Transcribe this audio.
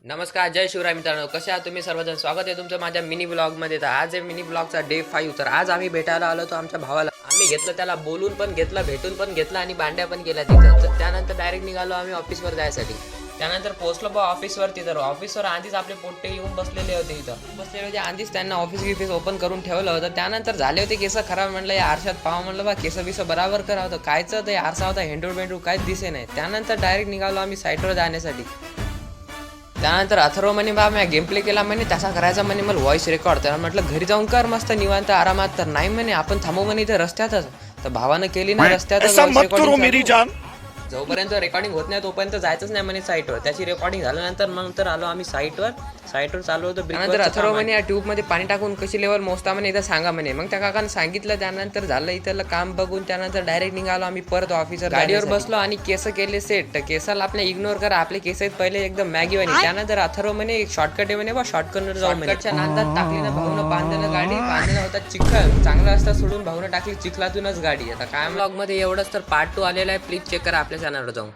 नमस्कार, जय शिवराय मित्रांनो. कसे आहात तुम्ही सर्वजण? स्वागत आहे तुमचं माझ्या मिनी ब्लॉगमध्ये. तर आज आहे मिनी ब्लॉगचा डे 5. तर आज आम्ही भेटायला आलो होतो आमच्या भावाला. आम्ही घेतलं त्याला, बोलून पण घेतलं, भेटून पण घेतलं आणि बांड्या पण केल्या तिथं. तर त्यानंतर डायरेक्ट निघालो आम्ही ऑफिसवर जायसाठी. त्यानंतर पोहोचलो बा ऑफिसवरती. तर ऑफिसवर आधीच आपले पोट्टे येऊन बसलेले होते इथं. बसलेले होते आधीच, त्यांना ऑफिस ओपन करून ठेवलं होतं. त्यानंतर झाले होते केस खराब. म्हणलं या आरशात पाहा, म्हणलं बा केस बिस बराबर करा होतं. कायचं ते आरसा होता, हेंडूर बेंडूर काहीच दिसे नाही. त्यानंतर डायरेक्ट निघालो आम्ही साईटवर जाण्यासाठी. त्यानंतर अथर्व म्हणे बा मी गेम प्ले केला म्हणे, तसा करायचा म्हणे मला व्हॉइस रेकॉर्ड. तर म्हटलं घरी जाऊन कर मस्त निवांत आरामात. तर नाही म्हणे आपण थांबू म्हणे इथं रस्त्यातच. तर भावानं केली ना रस्त्यातच रेकॉर्डिंग. जोपर्यंत रेकॉर्डिंग होत नाही तोपर्यंत जायचंच नाही म्हणे साईटवर. त्याची रेकॉर्डिंग झाल्यानंतर मग तर आलो आम्ही साईटवर चालू होतं. त्यानंतर अथर्व म्हणे या ट्यूबमध्ये पाणी टाकून कशी लेवल मोजता म्हणे इथं सांगा म्हणे. मग त्या काकानं सांगितलं. त्यानंतर झालं इथलं काम बघून. त्यानंतर डायरेक्ट निघालो आम्ही परत ऑफिसर. गाडीवर बसलो आणि केस केले सेट. तर केसाला आपले इग्नोर करा, आपले केस आहेत पहिले एकदम मॅगी वाणी. त्यानंतर अथर्व म्हणे एक शॉर्टकट आहे म्हणे बा, शॉर्टकटवर जाऊ म्हणे. नांदात टाकली ना भाऊनं बांधलेलं गाडी. बांधलेला होता चिखल, चांगला रस्ता सोडून भाऊनं टाकली चिखलातूनच गाडी. आता काय ब्लॉग मध्ये एवढंच. तर पार्ट 2 आलेला आहे, प्लीज चेक करा आपल्या चॅनलवर जाऊन.